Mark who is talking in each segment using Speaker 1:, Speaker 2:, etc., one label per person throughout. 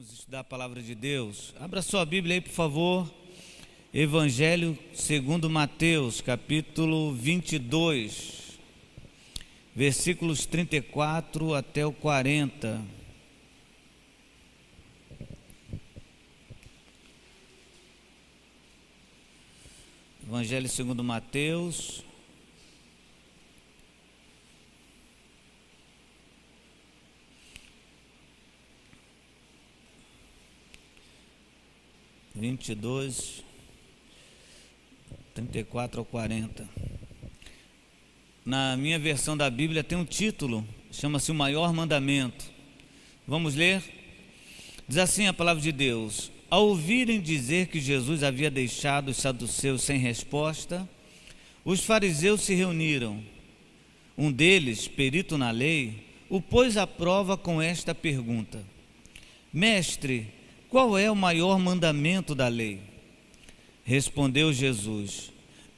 Speaker 1: Vamos estudar a palavra de Deus. Abra sua Bíblia aí, por favor. Evangelho segundo Mateus, capítulo 22, versículos 34 até o 40. Evangelho segundo Mateus, vinte e dois, 34 ao 40. Na minha versão da Bíblia tem um título, chama-se O Maior Mandamento. Vamos ler? Diz assim a palavra de Deus: Ao ouvirem dizer que Jesus havia deixado os saduceus sem resposta, os fariseus se reuniram. Um deles, perito na lei, o pôs à prova com esta pergunta: Mestre, qual é o maior mandamento da lei? Respondeu Jesus: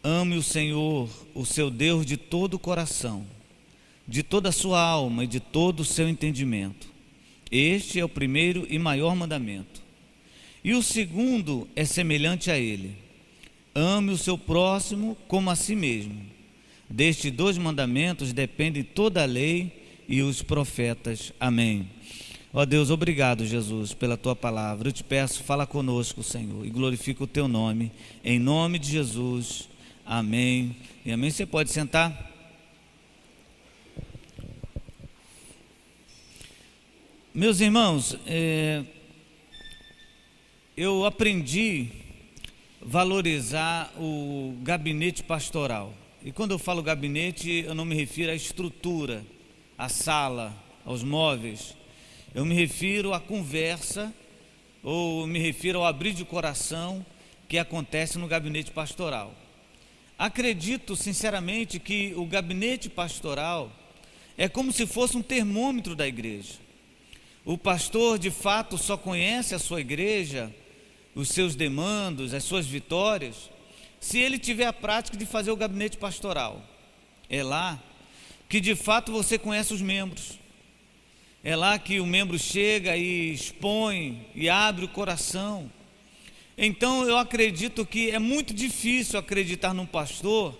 Speaker 1: Ame o Senhor, o seu Deus, de todo o coração, de toda a sua alma e de todo o seu entendimento. Este é o primeiro e maior mandamento. E o segundo é semelhante a ele: ame o seu próximo como a si mesmo. Destes dois mandamentos depende toda a lei e os profetas. Amém. Ó Deus, obrigado, Jesus, pela Tua palavra. Eu te peço, fala conosco, Senhor, e glorifica o Teu nome, em nome de Jesus. Amém e amém. Você pode sentar. Meus irmãos, eu aprendi a valorizar o gabinete pastoral. E quando eu falo gabinete, eu não me refiro à estrutura, à sala, aos móveis. Eu me refiro à conversa, ou me refiro ao abrir de coração que acontece no gabinete pastoral. Acredito sinceramente que o gabinete pastoral é como se fosse um termômetro da igreja. O pastor de fato só conhece a sua igreja, os seus demandos, as suas vitórias, se ele tiver a prática de fazer o gabinete pastoral. É lá que de fato você conhece os membros. É lá que o membro chega e expõe e abre o coração. Então eu acredito que é muito difícil acreditar num pastor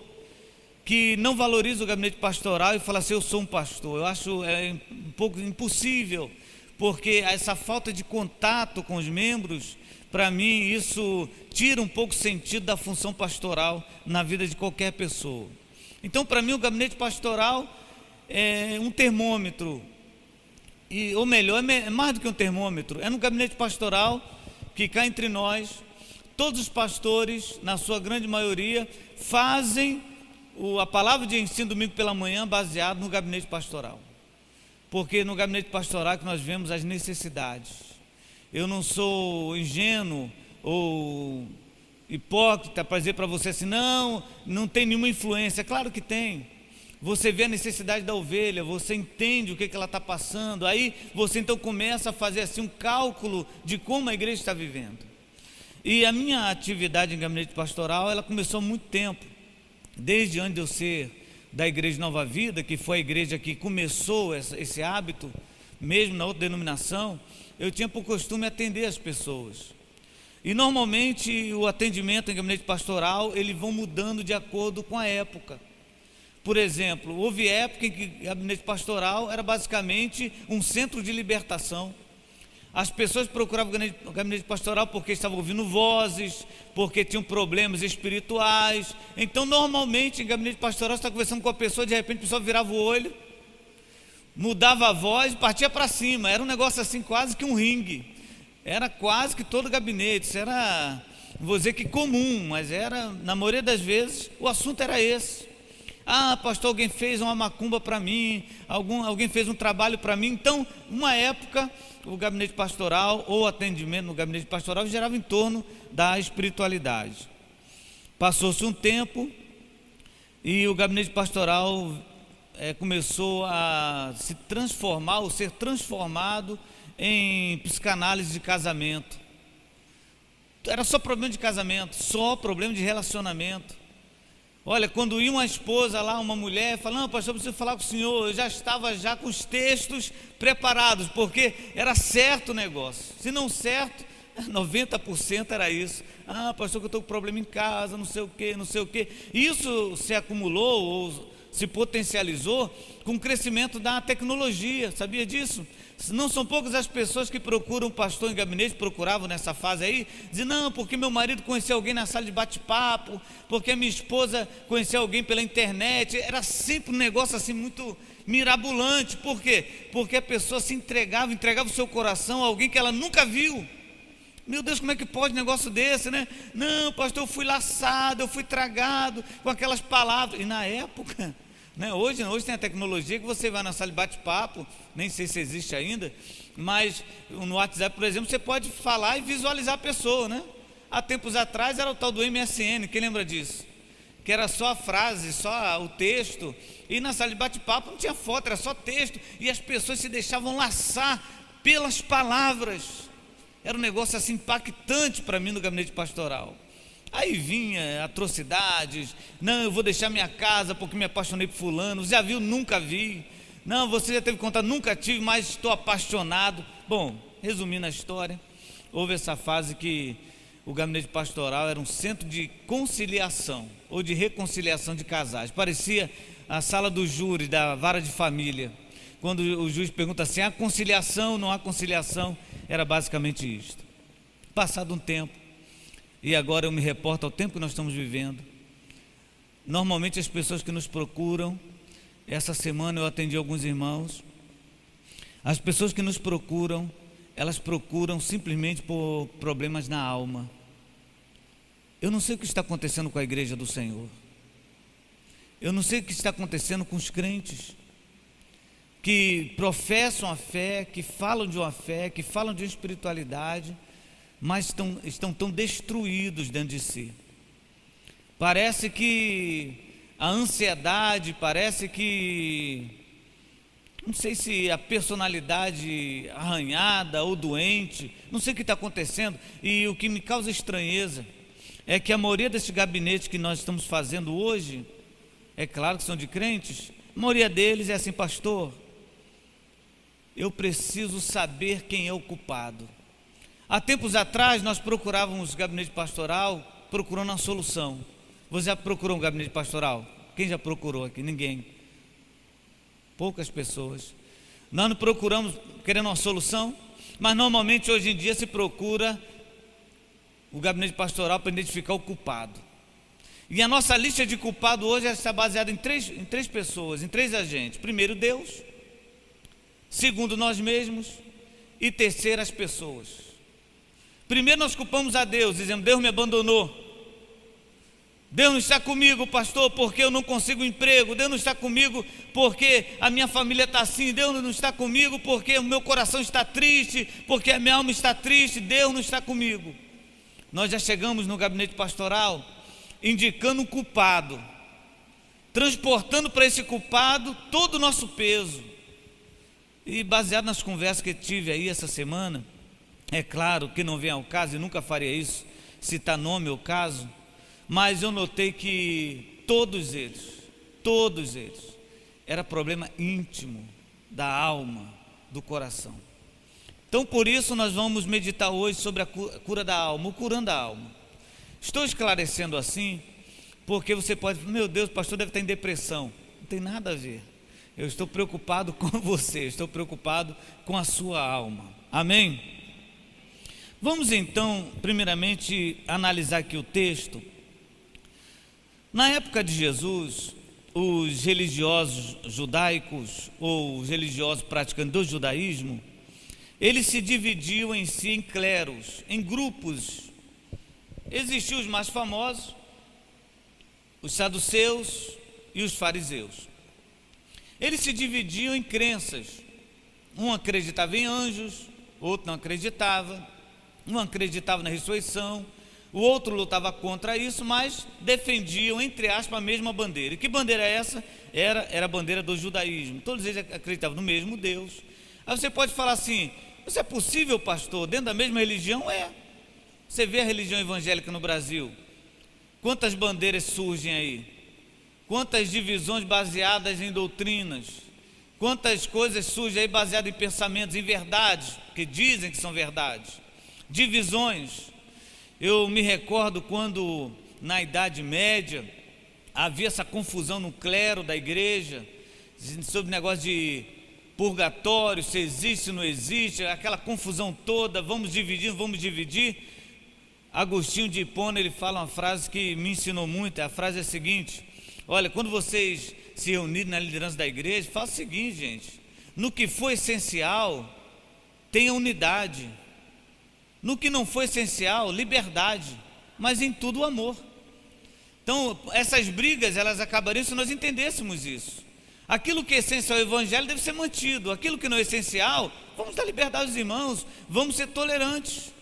Speaker 1: que não valoriza o gabinete pastoral e fala assim: eu sou um pastor. Eu acho um pouco impossível, porque essa falta de contato com os membros, para mim, isso tira um pouco o sentido da função pastoral na vida de qualquer pessoa. Então, para mim, o gabinete pastoral é um termômetro. Ou melhor, é mais do que um termômetro. É no gabinete pastoral que cá entre nós, todos os pastores, na sua grande maioria, fazem a palavra de ensino domingo pela manhã baseado no gabinete pastoral. Porque no gabinete pastoral é que nós vemos as necessidades. Eu não sou ingênuo ou hipócrita para dizer para você assim: não tem nenhuma influência. Claro que tem. Você vê a necessidade da ovelha, você entende o que ela está passando, aí você então começa a fazer assim um cálculo de como a igreja está vivendo. E a minha atividade em gabinete pastoral, ela começou há muito tempo, desde antes de eu ser da Igreja Nova Vida, que foi a igreja que começou esse hábito, mesmo na outra denominação, eu tinha por costume atender as pessoas. E normalmente o atendimento em gabinete pastoral, eles vão mudando de acordo com a época. Por exemplo, houve época em que o gabinete pastoral era basicamente um centro de libertação. As pessoas procuravam o gabinete pastoral porque estavam ouvindo vozes, porque tinham problemas espirituais. Então, normalmente, em gabinete pastoral, você está conversando com a pessoa, de repente a pessoa virava o olho, mudava a voz e partia para cima. Era um negócio assim, quase que um ringue. Era quase que todo gabinete. Isso era, não vou dizer que comum, mas era, na maioria das vezes, o assunto era esse. Ah, pastor, alguém fez uma macumba para mim, alguém fez um trabalho para mim. Então, uma época, o gabinete pastoral ou o atendimento no gabinete pastoral girava em torno da espiritualidade. Passou-se um tempo e o gabinete pastoral começou a se transformar, ou ser transformado em psicanálise de casamento. Era só problema de casamento, só problema de relacionamento. Olha, quando ia uma esposa lá, uma mulher, falando, pastor, eu preciso falar com o senhor, eu já estava já com os textos preparados, porque era certo o negócio. Se não certo, 90% era isso. Ah, pastor, que eu estou com problema em casa, não sei o quê, não sei o quê. Isso se acumulou ou se potencializou com o crescimento da tecnologia, sabia disso? Não são poucas as pessoas que procuram pastor em gabinete, procuravam nessa fase aí, dizem, não, porque meu marido conheceu alguém na sala de bate-papo, porque a minha esposa conheceu alguém pela internet. Era sempre um negócio assim muito mirabolante. Por quê? Porque a pessoa se entregava o seu coração a alguém que ela nunca viu. Meu Deus, como é que pode um negócio desse, né? Não, pastor, eu fui laçado, eu fui tragado com aquelas palavras. E na época, né, hoje tem a tecnologia que você vai na sala de bate-papo, nem sei se existe ainda, mas no WhatsApp, por exemplo, você pode falar e visualizar a pessoa, né? Há tempos atrás era o tal do MSN, quem lembra disso? Que era só a frase, só o texto, e na sala de bate-papo não tinha foto, era só texto, e as pessoas se deixavam laçar pelas palavras. Era um negócio assim impactante para mim no gabinete pastoral. Aí vinha atrocidades, não, eu vou deixar minha casa porque me apaixonei por fulano, já viu, nunca vi, não, você já teve contato, nunca tive, mas estou apaixonado. Bom, resumindo a história, houve essa fase que o gabinete pastoral era um centro de conciliação, ou de reconciliação de casais, parecia a sala do júri da vara de família, quando o juiz pergunta assim, há conciliação, não há conciliação, era basicamente isto. Passado um tempo, e agora eu me reporto ao tempo que nós estamos vivendo, normalmente as pessoas que nos procuram, essa semana eu atendi alguns irmãos, as pessoas que nos procuram, elas procuram simplesmente por problemas na alma. Eu não sei o que está acontecendo com a igreja do Senhor, eu não sei o que está acontecendo com os crentes, que professam a fé, que falam de uma fé, que falam de uma espiritualidade, mas estão tão destruídos dentro de si. Parece que a ansiedade, parece que, não sei se a personalidade arranhada ou doente, não sei o que está acontecendo, e o que me causa estranheza é que a maioria desses gabinetes que nós estamos fazendo hoje, é claro que são de crentes, a maioria deles é assim, pastor, eu preciso saber quem é o culpado. Há tempos atrás nós procurávamos gabinete pastoral procurando uma solução. Você já procurou um gabinete pastoral? Quem já procurou aqui? Ninguém. Poucas pessoas. Nós não procuramos querendo uma solução, mas normalmente hoje em dia se procura o gabinete pastoral para identificar o culpado. E a nossa lista de culpado hoje está baseada em três pessoas, em três agentes. Primeiro, Deus. Segundo, nós mesmos. E terceiro, as pessoas. Primeiro nós culpamos a Deus, dizendo, Deus me abandonou, Deus não está comigo, pastor, porque eu não consigo emprego, Deus não está comigo porque a minha família está assim, Deus não está comigo porque o meu coração está triste, porque a minha alma está triste, Deus não está comigo. Nós já chegamos no gabinete pastoral indicando um culpado, transportando para esse culpado todo o nosso peso. E baseado nas conversas que tive aí essa semana, é claro que não vem ao caso, e nunca faria isso, citar nome ou caso, mas eu notei que todos eles, era problema íntimo da alma, do coração. Então por isso nós vamos meditar hoje sobre a cura da alma, o curando a alma. Estou esclarecendo assim, porque você pode falar, meu Deus, o pastor deve estar em depressão. Não tem nada a ver. Eu estou preocupado com você, estou preocupado com a sua alma. Amém? Vamos então, primeiramente, analisar aqui o texto. Na época de Jesus, os religiosos judaicos, ou os religiosos praticantes do judaísmo, eles se dividiam em si em cleros, em grupos. Existiam os mais famosos, os saduceus e os fariseus. Eles se dividiam em crenças. Um acreditava em anjos, outro não acreditava. Um acreditava na ressurreição, o outro lutava contra isso, mas defendiam, entre aspas, a mesma bandeira. E que bandeira é essa? Era a bandeira do judaísmo. Todos eles acreditavam no mesmo Deus. Aí você pode falar assim, isso é possível, pastor, dentro da mesma religião? É. Você vê a religião evangélica no Brasil, quantas bandeiras surgem aí? quantas divisões baseadas em doutrinas, quantas coisas surgem aí baseadas em pensamentos, em verdades, que dizem que são verdades, divisões. Eu me recordo quando, na Idade Média, havia essa confusão no clero da igreja, sobre o negócio de purgatório, se existe, se não existe, aquela confusão toda, vamos dividir, vamos dividir. Agostinho de Hipona, ele fala uma frase que me ensinou muito. A frase é a seguinte: olha, quando vocês se reunirem na liderança da igreja, faça o seguinte, gente: no que for essencial, tenha unidade; no que não for essencial, liberdade, mas em tudo o amor. Então, essas brigas, elas acabariam se nós entendêssemos isso. Aquilo que é essencial ao evangelho deve ser mantido, aquilo que não é essencial, vamos dar liberdade aos irmãos, vamos ser tolerantes.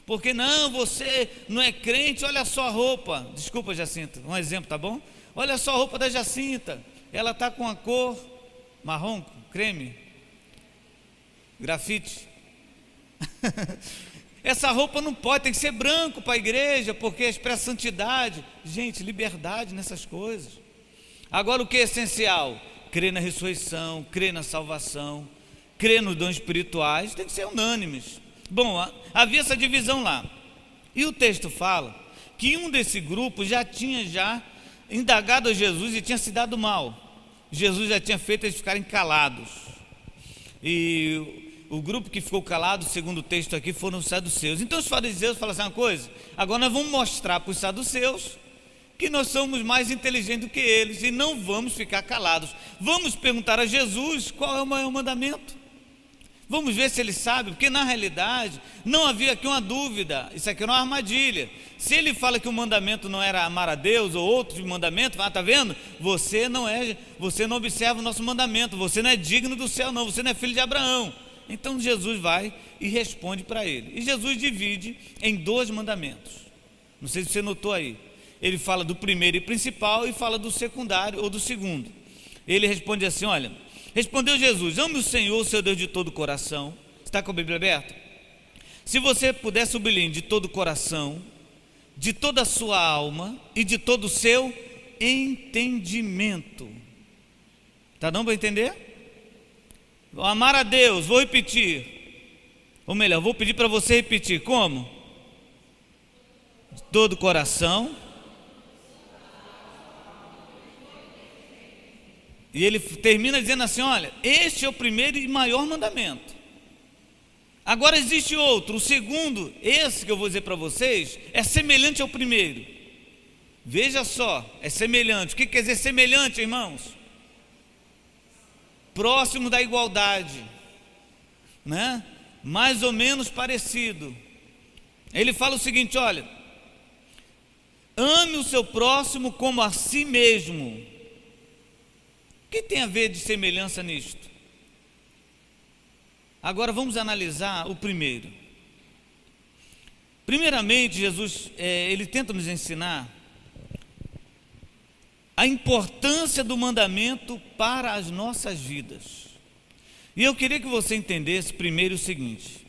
Speaker 1: Porque não, você não é crente, olha só a roupa, desculpa, Jacinta, um exemplo, tá bom? Olha só a roupa da Jacinta, ela está com a cor marrom, creme, grafite. Essa roupa não pode, tem que ser branco para a igreja, porque expressa santidade. Gente, liberdade nessas coisas. Agora, o que é essencial? Crer na ressurreição, crer na salvação, crer nos dons espirituais, tem que ser unânimes. Bom, havia essa divisão lá, e o texto fala que um desse grupo já tinha indagado a Jesus e tinha se dado mal. Jesus já tinha feito eles ficarem calados, e o grupo que ficou calado, segundo o texto aqui, foram os saduceus. Então os fariseus falaram assim: uma coisa, agora nós vamos mostrar para os saduceus que nós somos mais inteligentes do que eles, e não vamos ficar calados. Vamos perguntar a Jesus qual é o maior mandamento. Vamos ver se ele sabe, porque na realidade não havia aqui uma dúvida, isso aqui era uma armadilha. Se ele fala que o mandamento não era amar a Deus ou outros mandamentos, está vendo? Você não observa o nosso mandamento, você não é digno do céu não, você não é filho de Abraão. Então Jesus vai e responde para ele, e Jesus divide em 2 mandamentos. Não sei se você notou aí, ele fala do primeiro e principal e fala do secundário ou do segundo. Ele responde assim: olha, respondeu Jesus: ame o Senhor, seu Deus, de todo o coração. Está com a Bíblia aberta? Se você puder sublinhar: de todo o coração, de toda a sua alma e de todo o seu entendimento. Está dando para entender? Amar a Deus, vou repetir, ou melhor, vou pedir para você repetir. Como? De todo o coração. E ele termina dizendo assim: olha, este é o primeiro e maior mandamento. Agora existe outro, o segundo, esse que eu vou dizer para vocês, é semelhante ao primeiro. Veja só, é semelhante. O que quer dizer semelhante, irmãos? Próximo da igualdade, né? Mais ou menos parecido. Ele fala o seguinte: olha, ame o seu próximo como a si mesmo. O que tem a ver de semelhança nisto? Agora vamos analisar o primeiro. Primeiramente, Jesus, ele tenta nos ensinar a importância do mandamento para as nossas vidas. E eu queria que você entendesse primeiro o seguinte: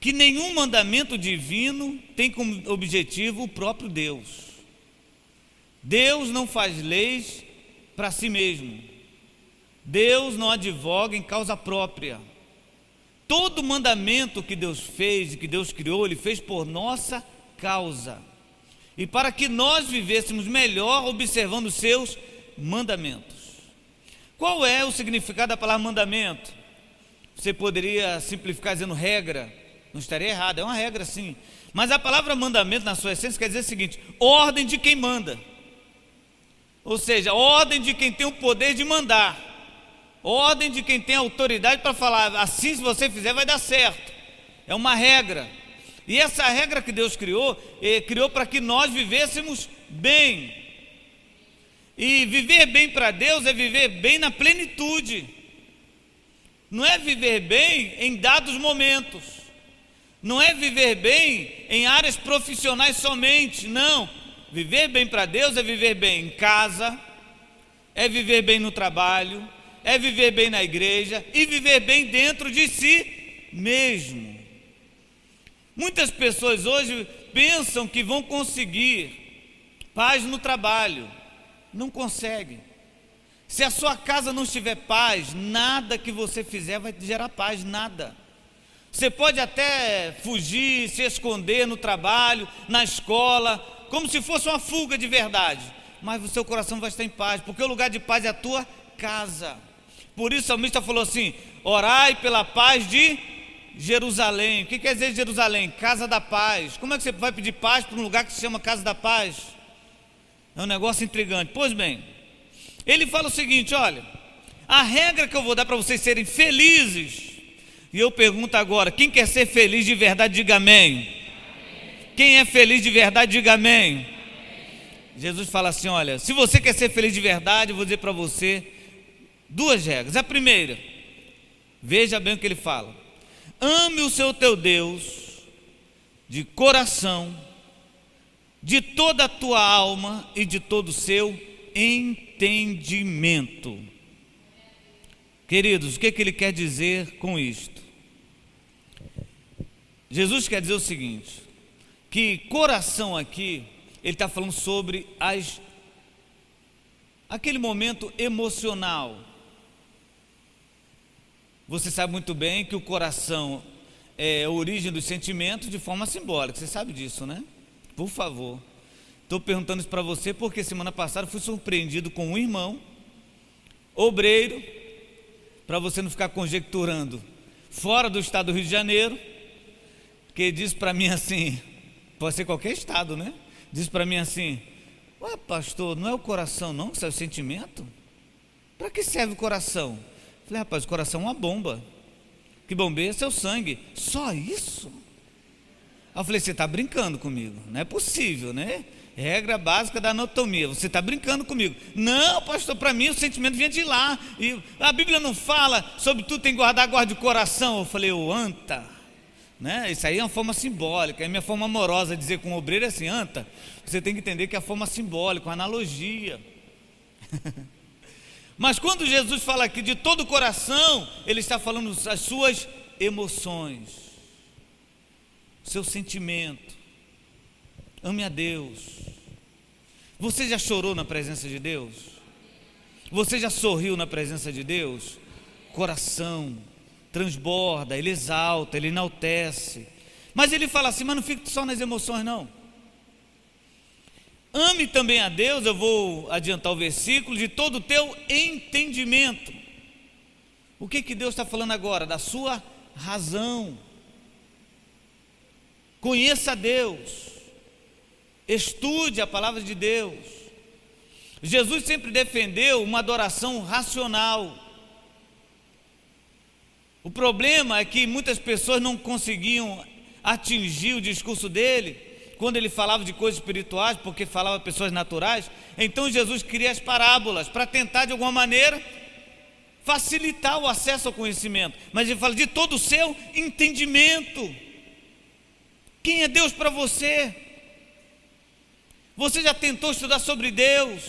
Speaker 1: que nenhum mandamento divino tem como objetivo o próprio Deus. Deus não faz leis para si mesmo. Deus não advoga em causa própria. Todo mandamento que Deus fez e que Deus criou, Ele fez por nossa causa, e para que nós vivêssemos melhor observando os seus mandamentos. Qual é o significado da palavra mandamento? Você poderia simplificar dizendo regra, não estaria errado, é uma regra sim, mas a palavra mandamento na sua essência quer dizer o seguinte: ordem de quem manda, ou seja, ordem de quem tem o poder de mandar, ordem de quem tem autoridade para falar assim: se você fizer vai dar certo. É uma regra. E essa regra que Deus criou para que nós vivêssemos bem. E viver bem para Deus é viver bem na plenitude. Não é viver bem em dados momentos. Não é viver bem em áreas profissionais somente. Não. Viver bem para Deus é viver bem em casa, é viver bem no trabalho, é viver bem na igreja e viver bem dentro de si mesmo. Muitas pessoas hoje pensam que vão conseguir paz no trabalho, Não consegue. Se a sua casa não estiver paz, nada que você fizer vai gerar paz, nada. Você pode até fugir, se esconder no trabalho, na escola, como se fosse uma fuga de verdade, mas o seu coração vai estar em paz, porque o lugar de paz é a tua casa. Por isso o salmista falou assim: orai pela paz de Jerusalém. O que quer dizer Jerusalém? Casa da paz. Como é que você vai pedir paz para um lugar que se chama casa da paz? É um negócio intrigante. Pois bem, ele fala o seguinte: olha, a regra que eu vou dar para vocês serem felizes. E eu pergunto agora: quem quer ser feliz de verdade, diga amém. Quem é feliz de verdade, diga amém. Jesus fala assim: olha, se você quer ser feliz de verdade, eu vou dizer para você duas regras. A primeira, veja bem o que ele fala: ame o seu teu Deus de coração, de toda a tua alma e de todo o seu entendimento. Queridos, o que ele quer dizer com isto? Jesus quer dizer o seguinte: que coração aqui, ele está falando sobre aquele momento emocional. Você sabe muito bem que o coração é a origem dos sentimentos de forma simbólica, você sabe disso, né? Por favor, estou perguntando isso para você porque semana passada fui surpreendido com um irmão, obreiro, para você não ficar conjecturando, fora do estado do Rio de Janeiro, que disse para mim assim, pode ser qualquer estado, né? Disse para mim assim: ué, pastor, não é o coração não, isso é o sentimento? Para que serve o coração? Falei: rapaz, o coração é uma bomba que bombeia seu sangue. Só isso? Aí eu falei: você está brincando comigo? Não é possível, né? Regra básica da anatomia. Você está brincando comigo? Não, pastor, para mim o sentimento vinha de lá. E a Bíblia não fala sobre tudo tem que guardar, guarde o coração. Eu falei: ô anta, né? Isso aí é uma forma simbólica. É minha forma amorosa de dizer com o obreiro é assim: anta, você tem que entender que é a forma simbólica, uma analogia. Mas quando Jesus fala aqui de todo o coração, ele está falando das suas emoções, seu sentimento. Ame a Deus. Você já chorou na presença de Deus? Você já sorriu na presença de Deus? Coração transborda, ele exalta, ele enaltece. Mas ele fala assim: mas não fique só nas emoções não. Ame também a Deus, eu vou adiantar o versículo, de todo o teu entendimento. O que Deus está falando agora? Da sua razão. Conheça a Deus, estude a palavra de Deus. Jesus sempre defendeu uma adoração racional. O problema é que muitas pessoas não conseguiam atingir o discurso dele quando ele falava de coisas espirituais, porque falava pessoas naturais. Então Jesus cria as parábolas para tentar de alguma maneira facilitar o acesso ao conhecimento. Mas ele fala de todo o seu entendimento. Quem é Deus para você? Você já tentou estudar sobre Deus,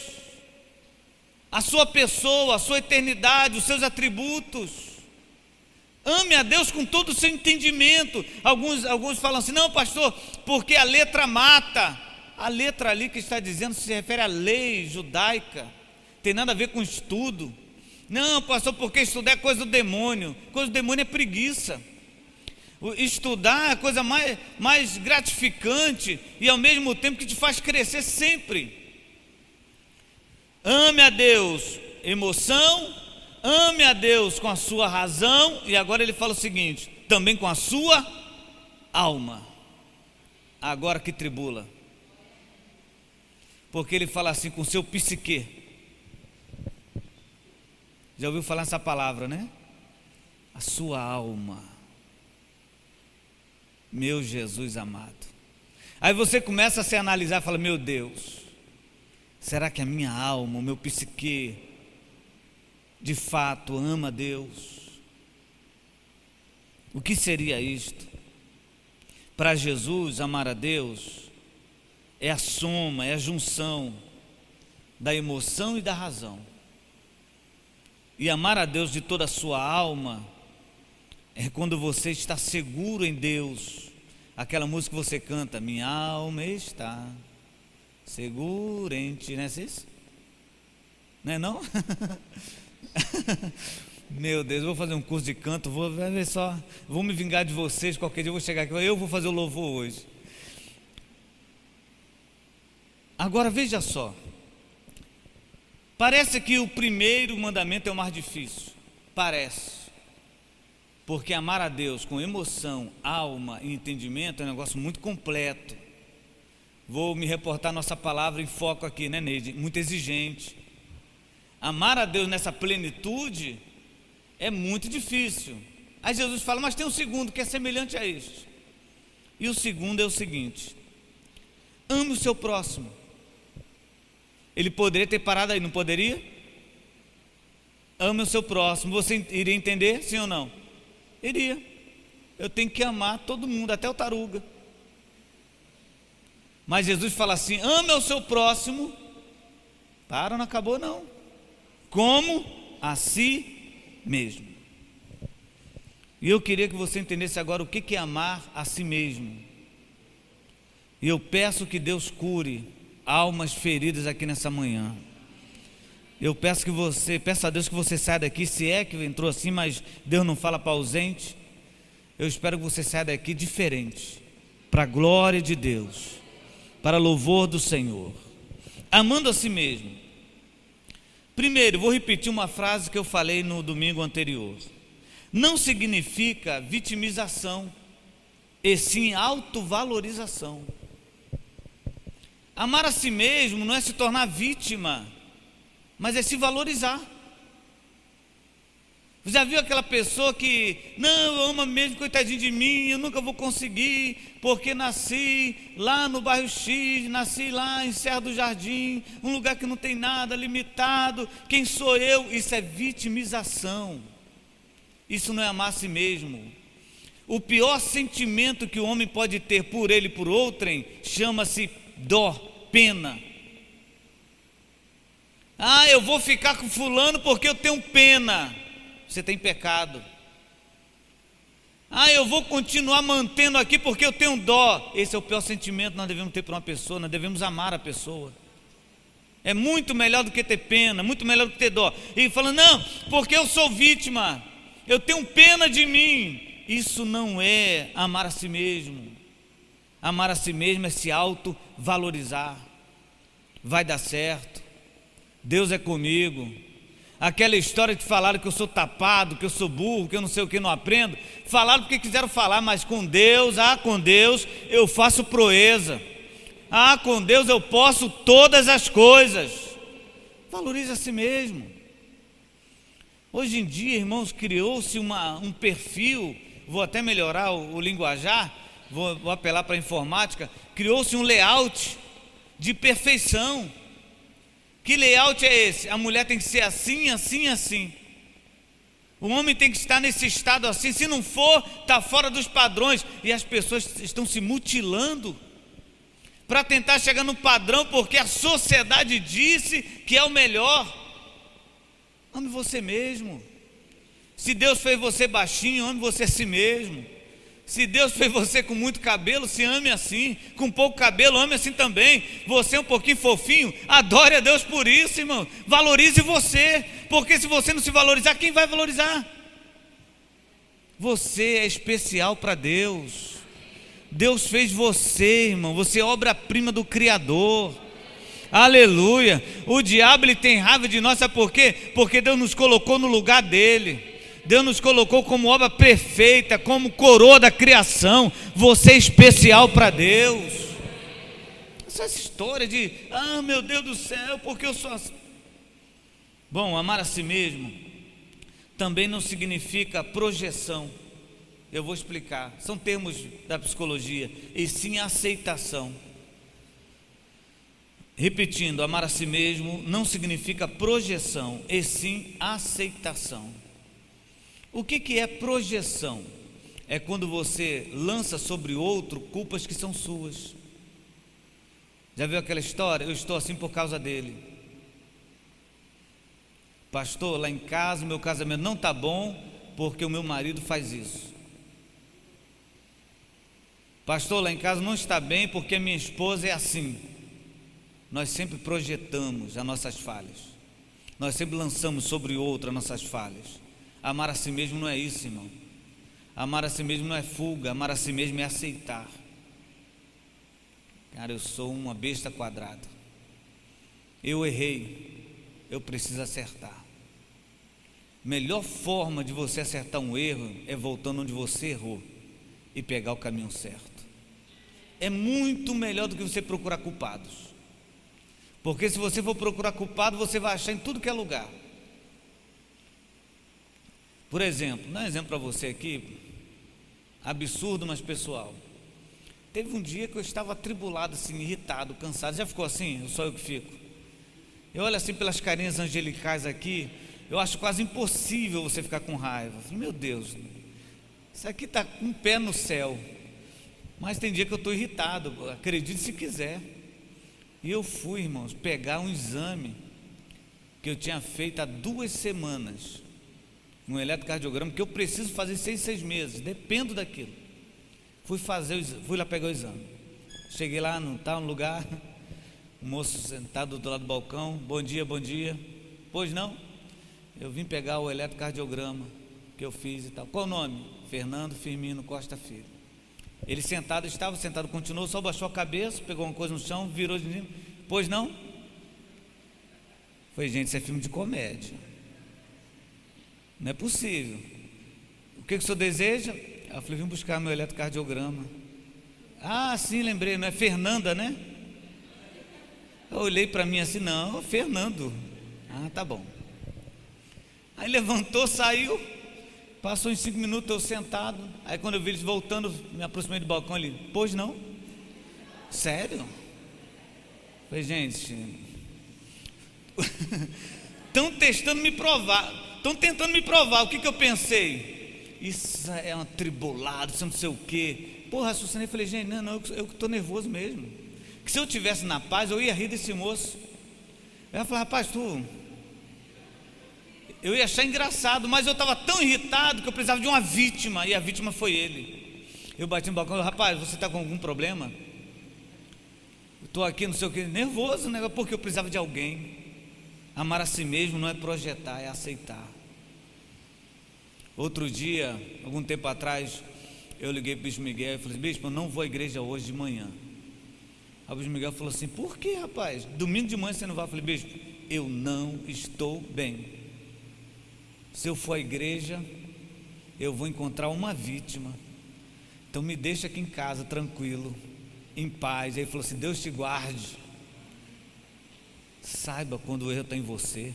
Speaker 1: a sua pessoa, a sua eternidade, os seus atributos? Ame a Deus com todo o seu entendimento. Alguns falam assim: não, pastor, porque a letra mata. A letra ali que está dizendo se refere à lei judaica, tem nada a ver com estudo. Não, pastor, porque estudar é coisa do demônio. Coisa do demônio é preguiça. Estudar é a coisa mais gratificante e ao mesmo tempo que te faz crescer sempre. Ame a Deus, emoção. Ame a Deus com a sua razão. E agora ele fala o seguinte: também com a sua alma. Agora que tribula, porque ele fala assim: com o seu psique. Já ouviu falar essa palavra, né? A sua alma. Meu Jesus amado. Aí você começa a se analisar e fala: meu Deus, será que a minha alma, o meu psique de fato ama a Deus? O que seria isto? Para Jesus, amar a Deus é a soma, é a junção da emoção e da razão. E amar a Deus de toda a sua alma é quando você está seguro em Deus. Aquela música que você canta: minha alma está segura em ti, não é isso? Não é não? Meu Deus, eu vou fazer um curso de canto, vou ver só, vou me vingar de vocês, qualquer dia eu vou chegar aqui, eu vou fazer o louvor hoje. Agora veja só, parece que o primeiro mandamento é o mais difícil, parece, porque amar a Deus com emoção, alma e entendimento é um negócio muito completo. Vou me reportar nossa palavra em foco aqui, né, Neide? Muito exigente. Amar a Deus nessa plenitude é muito difícil. Aí Jesus fala, mas tem um segundo que é semelhante a este. E o segundo é o seguinte: ame o seu próximo. Ele poderia ter parado aí, não poderia? Ame o seu próximo. Você iria entender, sim ou não? Iria. Eu tenho que amar todo mundo, até o taruga. Mas Jesus fala assim, ame o seu próximo. Para, não acabou não. Como a si mesmo. E eu queria que você entendesse agora o que é amar a si mesmo. E eu peço que Deus cure almas feridas aqui nessa manhã. Eu peço a Deus que você saia daqui, se é que entrou assim, mas Deus não fala para ausente. Eu espero que você saia daqui diferente, para a glória de Deus, para louvor do Senhor, amando a si mesmo. Primeiro, vou repetir uma frase que eu falei no domingo anterior. Não significa vitimização, e sim autovalorização. Amar a si mesmo não é se tornar vítima, mas é se valorizar. Você já viu aquela pessoa que, não, eu amo mesmo, coitadinho de mim, eu nunca vou conseguir, porque nasci lá no bairro X, nasci lá em Serra do Jardim, um lugar que não tem nada, limitado, quem sou eu? Isso é vitimização, isso não é amar a si mesmo. O pior sentimento que o homem pode ter por ele e por outrem, chama-se dó, pena. Ah, eu vou ficar com fulano porque eu tenho pena. Você tem pecado. Ah, eu vou continuar mantendo aqui porque eu tenho dó. Esse é o pior sentimento que nós devemos ter por uma pessoa. Nós devemos amar a pessoa. É muito melhor do que ter pena, muito melhor do que ter dó. E falando, não, porque eu sou vítima, eu tenho pena de mim. Isso não é amar a si mesmo. Amar a si mesmo é se autovalorizar. Vai dar certo, Deus é comigo. Aquela história que falaram que eu sou tapado, que eu sou burro, que eu não sei o que, não aprendo. Falaram porque quiseram falar, mas com Deus, com Deus eu faço proeza. Com Deus eu posso todas as coisas. Valorize a si mesmo. Hoje em dia, irmãos, criou-se um perfil, vou até melhorar o linguajar, vou apelar para a informática, criou-se um layout de perfeição. Que layout é esse? A mulher tem que ser assim, assim, assim. O homem tem que estar nesse estado assim. Se não for, está fora dos padrões. E as pessoas estão se mutilando para tentar chegar no padrão, porque a sociedade disse que é o melhor. Ame você mesmo. Se Deus fez você baixinho, ame você a si mesmo. Se Deus fez você com muito cabelo, se ame assim. Com pouco cabelo, ame assim também. Você é um pouquinho fofinho, adore a Deus por isso, irmão. Valorize você, porque se você não se valorizar, quem vai valorizar? Você é especial para Deus. Deus fez você, irmão. Você é obra-prima do Criador. Aleluia. O diabo, ele tem raiva de nós, sabe por quê? Porque Deus nos colocou no lugar dele. Deus nos colocou como obra perfeita, como coroa da criação. Você é especial para Deus. Essa história de, meu Deus do céu, porque eu sou assim. Bom, amar a si mesmo também não significa projeção. Eu vou explicar, são termos da psicologia, e sim aceitação. Repetindo, amar a si mesmo não significa projeção, e sim aceitação. O que é projeção? É quando você lança sobre outro culpas que são suas. Já viu aquela história? Eu estou assim por causa dele. Pastor, lá em casa o meu casamento não está bom porque o meu marido faz isso. Pastor, lá em casa não está bem porque a minha esposa é assim. Nós sempre projetamos as nossas falhas. Nós sempre lançamos sobre o outro as nossas falhas. Amar a si mesmo não é isso, irmão. Amar a si mesmo não é fuga, amar a si mesmo é aceitar. Cara, eu sou uma besta quadrada. Eu errei, eu preciso acertar. Melhor forma de você acertar um erro é voltando onde você errou e pegar o caminho certo. É muito melhor do que você procurar culpados. Porque se você for procurar culpado, você vai achar em tudo que é lugar. Por exemplo, dá um exemplo para você aqui, absurdo, mas pessoal. Teve um dia que eu estava atribulado, assim, irritado, cansado. Já ficou assim? Só eu que fico. Eu olho assim pelas carinhas angelicais aqui, eu acho quase impossível você ficar com raiva. Eu falo, meu Deus, isso aqui está com um pé no céu. Mas tem dia que eu estou irritado, acredite se quiser. E eu fui, irmãos, pegar um exame que eu tinha feito há 2 semanas, um eletrocardiograma que eu preciso fazer 6 meses, dependo daquilo. Fui lá pegar o exame. Cheguei lá, não estava no lugar, o moço sentado do lado do balcão, bom dia, bom dia. Pois não? Eu vim pegar o eletrocardiograma que eu fiz e tal. Qual o nome? Fernando Firmino Costa Filho. Ele estava sentado, continuou, só baixou a cabeça, pegou uma coisa no chão, virou de mim. Pois não? Falei, gente, isso é filme de comédia. Não é possível. O que o senhor deseja? Eu falei, vim buscar meu eletrocardiograma. Ah, sim, lembrei, não é Fernanda, né? Eu olhei para mim assim, não, é Fernando. Ah, tá bom. Aí levantou, saiu, passou uns 5 minutos eu sentado. Aí quando eu vi eles voltando, me aproximei do balcão ali. Pois não? Sério? Falei, gente, estão testando me provar, estão tentando me provar. O que eu pensei? Isso é um atribulado, isso não sei o quê. Porra, raciocinei, falei, gente, não, eu estou nervoso mesmo. Que se eu tivesse na paz, eu ia rir desse moço. Eu ia falar, rapaz, eu ia achar engraçado, mas eu estava tão irritado que eu precisava de uma vítima, e a vítima foi ele. Eu bati no balcão, rapaz, você está com algum problema? Estou aqui, não sei o que, nervoso, né? Porque eu precisava de alguém. Amar a si mesmo não é projetar, é aceitar. Outro dia, algum tempo atrás, eu liguei para o Bispo Miguel e falei, bispo, eu não vou à igreja hoje de manhã. Aí o Bispo Miguel falou assim, por que, rapaz? Domingo de manhã você não vai? Eu falei, bispo, eu não estou bem. Se eu for à igreja, eu vou encontrar uma vítima. Então me deixa aqui em casa, tranquilo, em paz. Aí ele falou assim, Deus te guarde. Saiba quando o erro está em você.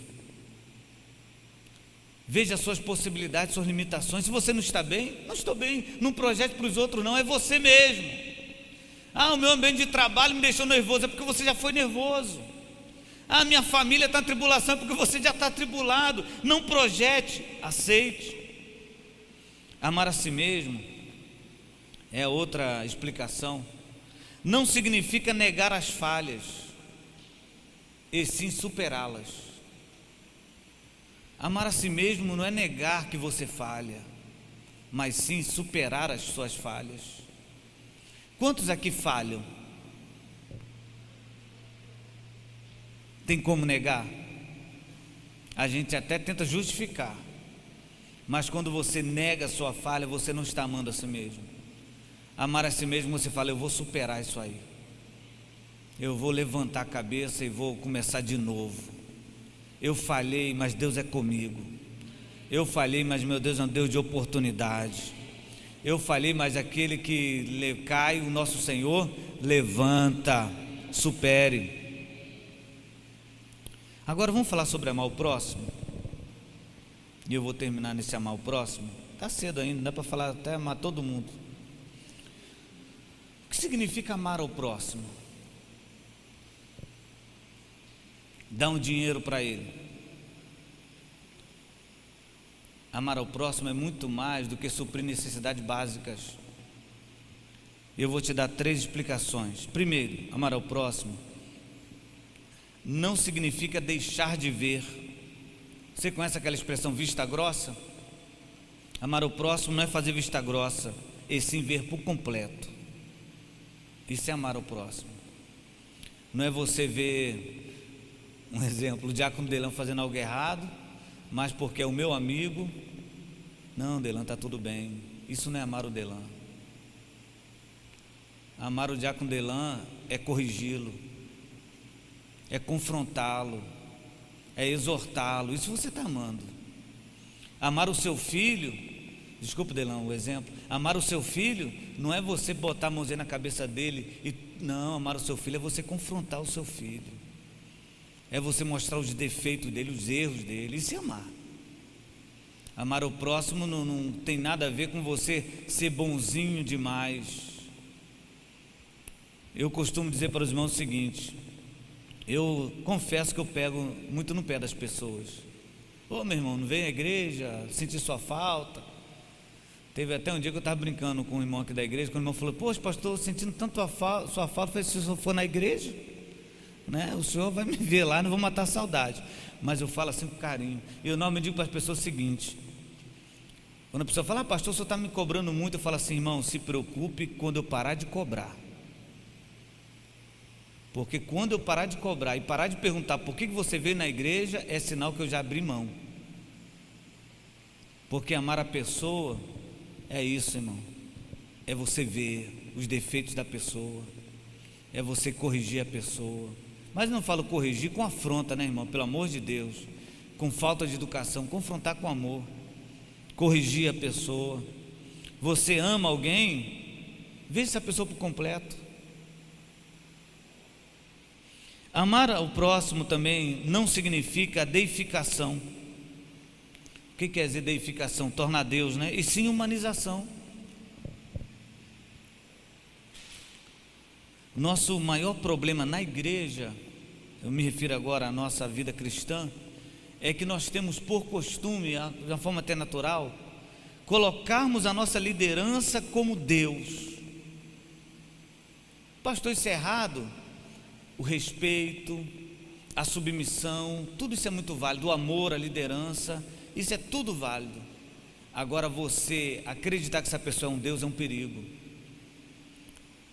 Speaker 1: Veja as suas possibilidades, suas limitações. Se você não está bem, não estou bem. Não projete para os outros, não, é você mesmo. Ah, o meu ambiente de trabalho me deixou nervoso, é porque você já foi nervoso. Ah, minha família está em tribulação, é porque você já está atribulado. Não projete, aceite. Amar a si mesmo é outra explicação. Não significa negar as falhas, e sim superá-las. Amar a si mesmo não é negar que você falha, mas sim superar as suas falhas. Quantos aqui falham? Tem como negar? A gente até tenta justificar, mas quando você nega a sua falha, você não está amando a si mesmo. Amar a si mesmo, você fala, eu vou superar isso aí, eu vou levantar a cabeça e vou começar de novo. Eu falhei, mas Deus é comigo. Eu falhei, mas meu Deus é um Deus de oportunidade. Eu falhei, mas aquele que cai, o nosso Senhor, levanta, supere. Agora vamos falar sobre amar o próximo. E eu vou terminar nesse amar o próximo. Está cedo ainda, dá para falar até amar todo mundo. O que significa amar ao próximo? Dá um dinheiro para ele. Amar ao próximo é muito mais do que suprir necessidades básicas. Eu vou te dar 3 explicações. Primeiro, amar ao próximo não significa deixar de ver. Você conhece aquela expressão vista grossa? Amar ao próximo não é fazer vista grossa, e sim ver por completo. Isso é amar ao próximo. Não é você ver Um exemplo, o diácono Delan fazendo algo errado, mas porque é o meu amigo. Não, Delan, está tudo bem. Isso não é amar o Delan. Amar o diácono Delan é corrigi-lo, é confrontá-lo, é exortá-lo. Isso você está amando. Amar o seu filho, desculpa, Delan, o exemplo. Amar o seu filho não é você botar a mãozinha na cabeça dele não, amar o seu filho é você confrontar o seu filho, é você mostrar os defeitos dele, os erros dele. Isso é amar. Amar o próximo não tem nada a ver com você ser bonzinho demais. Eu costumo dizer para os irmãos o seguinte: eu confesso que eu pego muito no pé das pessoas. Ô, meu irmão, não veio à igreja, senti sua falta. Teve até um dia que eu estava brincando com um irmão aqui da igreja, quando o irmão falou: poxa, pastor, sentindo tanto sua falta. Eu falei: se o senhor for na igreja, né, o senhor vai me ver lá, não vou matar a saudade. Mas eu falo assim com carinho. E eu normalmente digo para as pessoas o seguinte: quando a pessoa fala: pastor, o senhor está me cobrando muito, eu falo assim: irmão, se preocupe quando eu parar de cobrar. Porque quando eu parar de cobrar e parar de perguntar por que você veio na igreja, é sinal que eu já abri mão. Porque amar a pessoa é isso, irmão. É você ver os defeitos da pessoa, é você corrigir a pessoa. Mas não falo corrigir com afronta, né, irmão? Pelo amor de Deus, com falta de educação. Confrontar com amor, corrigir a pessoa. Você ama alguém, veja essa pessoa por completo. Amar ao próximo também não significa deificação. O que quer dizer deificação? Tornar Deus, né? E sim humanização. Nosso maior problema na igreja, eu me refiro agora à nossa vida cristã, é que nós temos por costume, de uma forma até natural, colocarmos a nossa liderança como Deus. Pastor, isso é errado? O respeito, a submissão, tudo isso é muito válido. O amor, a liderança, isso é tudo válido. Agora, você acreditar que essa pessoa é um Deus é um perigo.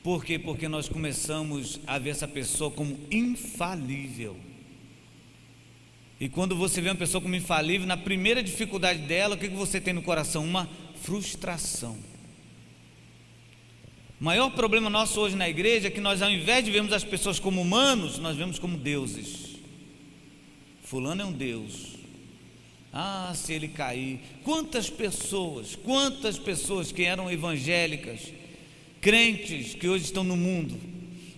Speaker 1: Por quê? Porque nós começamos a ver essa pessoa como infalível. E quando você vê uma pessoa como infalível, na primeira dificuldade dela, o que você tem no coração? Uma frustração. O maior problema nosso hoje na igreja é que nós, ao invés de vermos as pessoas como humanos, nós vemos como deuses. Fulano é um Deus. Ah, se ele cair. Quantas pessoas que eram evangélicas, crentes, que hoje estão no mundo,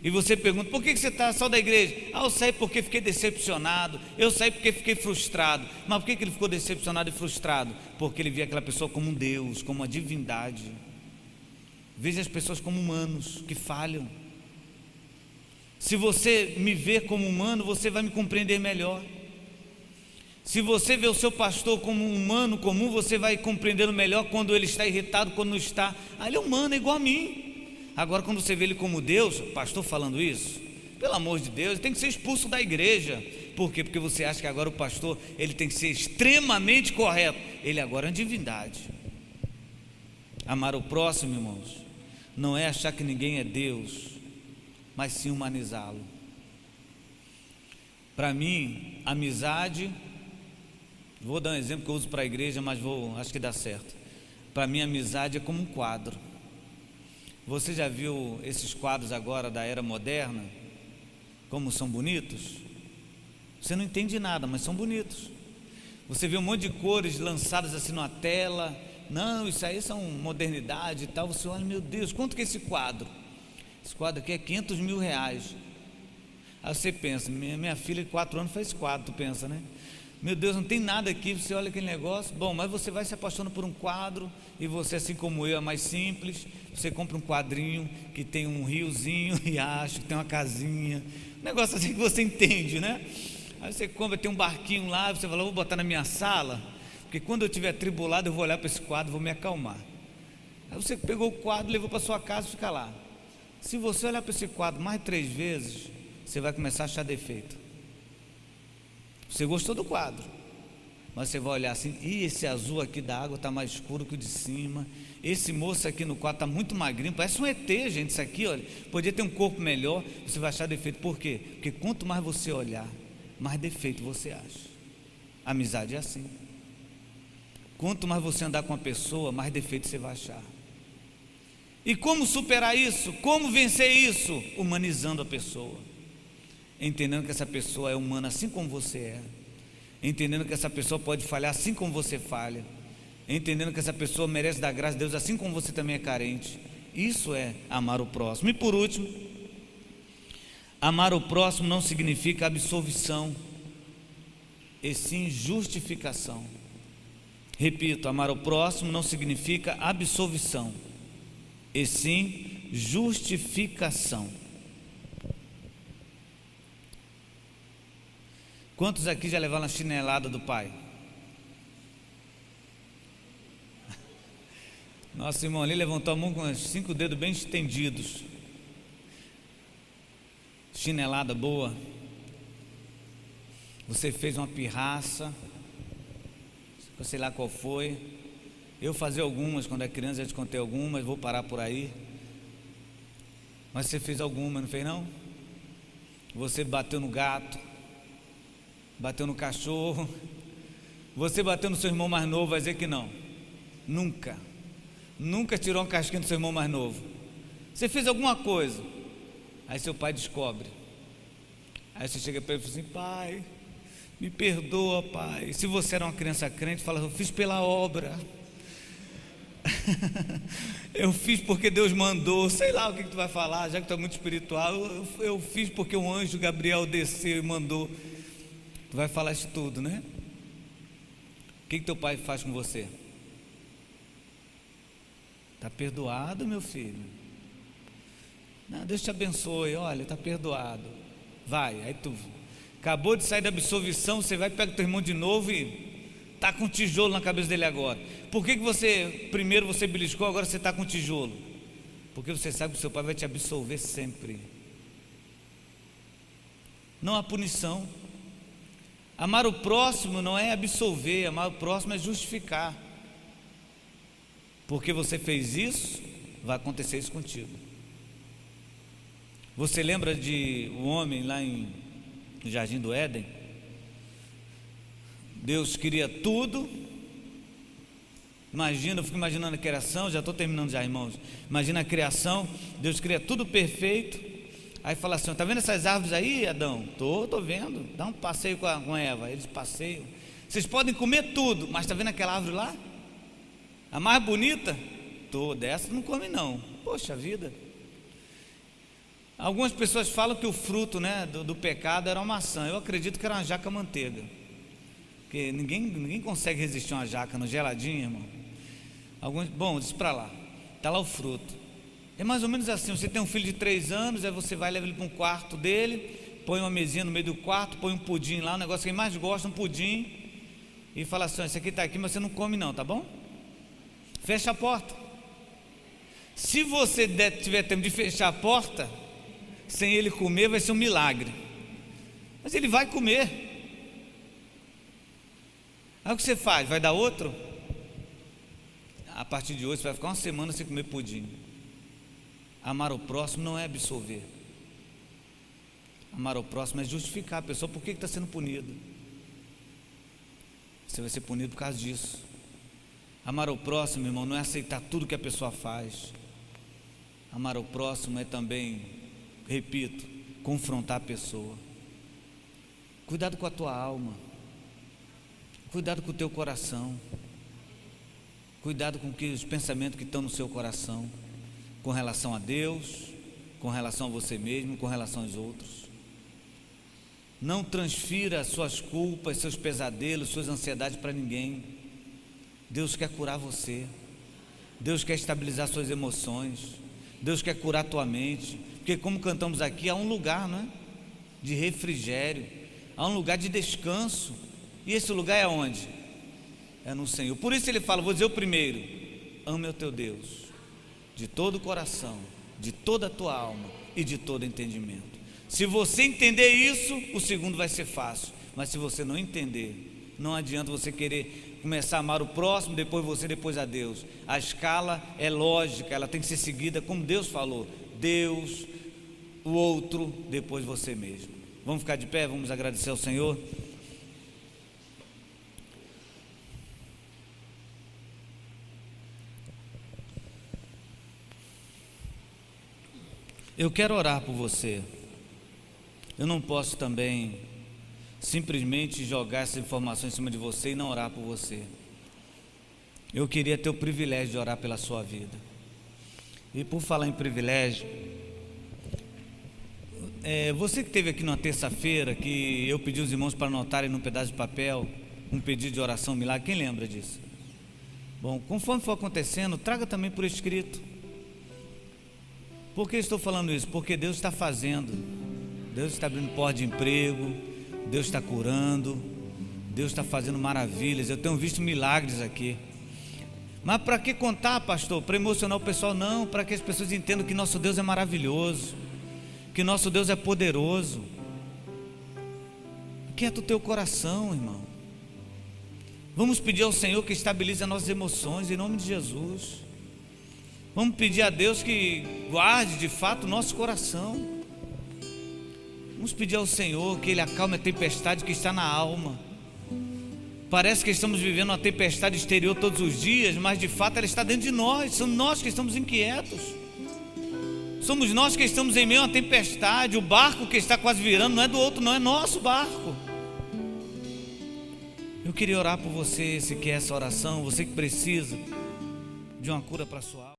Speaker 1: e você pergunta: por que você saiu da igreja? Ah, eu saí porque fiquei decepcionado, eu saí porque fiquei frustrado. Mas por que ele ficou decepcionado e frustrado? Porque ele via aquela pessoa como um Deus, como uma divindade. Veja as pessoas como humanos que falham. Se você me ver como humano, você vai me compreender melhor. Se você vê o seu pastor como um humano comum, você vai compreendê-lo melhor quando ele está irritado, quando não está. Ah, ele é humano, é igual a mim. Agora, quando você vê ele como Deus, pastor falando isso, pelo amor de Deus, ele tem que ser expulso da igreja. Por quê? Porque você acha que agora o pastor, ele tem que ser extremamente correto. Ele agora é uma divindade. Amar o próximo, irmãos, não é achar que ninguém é Deus, mas sim humanizá-lo. Para mim, amizade, vou dar um exemplo que eu uso para a igreja, mas acho que dá certo. Para mim, amizade é como um quadro. Você já viu esses quadros agora da era moderna? Como são bonitos? Você não entende nada, mas são bonitos. Você vê um monte de cores lançadas assim numa tela. Não, isso aí são modernidade e tal. Você olha: meu Deus, quanto que é esse quadro? Esse quadro aqui é 500 mil reais. Aí você pensa: minha filha de 4 anos faz quadro. Tu pensa, né? Meu Deus, não tem nada aqui. Você olha aquele negócio. Bom, mas você vai se apaixonando por um quadro. E você, assim como eu, é mais simples. Você compra um quadrinho que tem um riozinho, riacho, que tem uma casinha, um negócio assim que você entende, né? Aí você compra, tem um barquinho lá. Você fala: vou botar na minha sala, porque quando eu estiver atribulado, eu vou olhar para esse quadro, vou me acalmar. Aí você pegou o quadro, levou para sua casa e fica lá. Se você olhar para esse quadro mais 3 vezes, você vai começar a achar defeito. Você gostou do quadro, mas você vai olhar assim: esse azul aqui da água está mais escuro que o de cima. Esse moço aqui no quadro está muito magrinho, parece um ET, gente. Isso aqui, olha, podia ter um corpo melhor. Você vai achar defeito. Por quê? Porque quanto mais você olhar, mais defeito você acha. Amizade é assim. Quanto mais você andar com a pessoa, mais defeito você vai achar. E como superar isso? Como vencer isso? Humanizando a pessoa, entendendo que essa pessoa é humana assim como você é, entendendo que essa pessoa pode falhar assim como você falha, entendendo que essa pessoa merece dar graça a Deus assim como você também é carente. Isso é amar o próximo. E por último, amar o próximo não significa absolvição, e sim justificação. Repito, amar o próximo não significa absolvição, e sim justificação. Quantos aqui já levaram a chinelada do pai? Nosso irmão ali levantou a mão com os 5 dedos bem estendidos. Chinelada boa. Você fez uma pirraça, sei lá qual foi. Eu fazia algumas quando era criança, já te contei algumas, vou parar por aí. Mas você fez alguma, não fez não? Você bateu no gato, bateu no cachorro, você bateu no seu irmão mais novo, vai dizer que não. Nunca tirou um casquinho do seu irmão mais novo. Você fez alguma coisa, aí seu pai descobre. Aí você chega para ele e fala assim: pai, me perdoa, pai. Se você era uma criança crente, fala: eu fiz pela obra. Eu fiz porque Deus mandou. Sei lá o que tu vai falar, já que tu é muito espiritual. Eu fiz porque o anjo Gabriel desceu e mandou. Tu vai falar isso tudo, né? O que teu pai faz com você? Está perdoado, meu filho? Não, Deus te abençoe. Olha, está perdoado. Vai, aí tu acabou de sair da absolvição, você vai pegar o teu irmão de novo e está com um tijolo na cabeça dele agora. Por que você, primeiro você beliscou, agora você está com um tijolo? Porque você sabe que o seu pai vai te absolver sempre. Não há punição. Amar o próximo não é absolver, amar o próximo é justificar. Porque você fez isso, vai acontecer isso contigo. Você lembra de um homem lá no Jardim do Éden? Deus queria tudo. Imagina, eu fico imaginando a criação, já estou terminando já, irmãos. Imagina a criação, Deus cria tudo perfeito. Aí fala assim: está vendo essas árvores aí, Adão? Estou vendo. Dá um passeio com Eva. Eles passeiam. Vocês podem comer tudo, mas está vendo aquela árvore lá? A mais bonita? Dessa não come não. Poxa vida. Algumas pessoas falam que o fruto, né, do pecado era uma maçã. Eu acredito que era uma jaca manteiga. Porque ninguém consegue resistir a uma jaca no geladinho, irmão. Bom, diz para lá. Está lá o fruto. É mais ou menos assim: você tem um filho de 3 anos, aí você vai levar ele para um quarto dele, põe uma mesinha no meio do quarto, põe um pudim lá, um negócio que ele mais gosta, um pudim, e fala assim: esse aqui está aqui, mas você não come não, tá bom? Fecha a porta. Se você tiver tempo de fechar a porta sem ele comer, vai ser um milagre. Mas ele vai comer. Aí o que você faz? Vai dar outro? A partir de hoje você vai ficar uma semana sem comer pudim. Amar o próximo não é absolver. Amar o próximo é justificar a pessoa. Por que está sendo punido? Você vai ser punido por causa disso. Amar o próximo, irmão, não é aceitar tudo que a pessoa faz. Amar o próximo é também, repito, confrontar a pessoa. Cuidado com a tua alma. Cuidado com o teu coração. Cuidado com os pensamentos que estão no seu coração, com relação a Deus, com relação a você mesmo, com relação aos outros. Não transfira suas culpas, seus pesadelos, suas ansiedades para ninguém. Deus quer curar você. Deus quer estabilizar suas emoções. Deus quer curar tua mente. Porque como cantamos aqui, há um lugar, não é? De refrigério, há um lugar de descanso. E esse lugar é onde? É no Senhor. Por isso ele fala, vou dizer o primeiro: ame o teu Deus de todo o coração, de toda a tua alma e de todo entendimento. Se você entender isso, o segundo vai ser fácil. Mas se você não entender, não adianta você querer começar a amar o próximo, depois você, depois a Deus. A escala é lógica, ela tem que ser seguida como Deus falou: Deus, o outro, depois você mesmo. Vamos ficar de pé, vamos agradecer ao Senhor. Eu quero orar por você. Eu não posso também simplesmente jogar essa informação em cima de você e não orar por você. Eu queria ter o privilégio de orar pela sua vida. E por falar em privilégio, você que esteve aqui na terça-feira, que eu pedi os irmãos para anotarem num pedaço de papel um pedido de oração milagre, quem lembra disso? Bom, conforme for acontecendo, traga também por escrito. Por que estou falando isso? Porque Deus está fazendo. Deus está abrindo porta de emprego, Deus está curando, Deus está fazendo maravilhas. Eu tenho visto milagres aqui. Mas para que contar, pastor? Para emocionar o pessoal? Não, para que as pessoas entendam que nosso Deus é maravilhoso, que nosso Deus é poderoso. Aquieta o teu coração, irmão. Vamos pedir ao Senhor que estabilize as nossas emoções, em nome de Jesus. Vamos pedir a Deus que guarde de fato o nosso coração. Vamos pedir ao Senhor que Ele acalme a tempestade que está na alma. Parece que estamos vivendo uma tempestade exterior todos os dias, mas de fato ela está dentro de nós. Somos nós que estamos inquietos. Somos nós que estamos em meio a uma tempestade. O barco que está quase virando não é do outro, não é nosso barco. Eu queria orar por você, se quer essa oração, você que precisa de uma cura para a sua alma.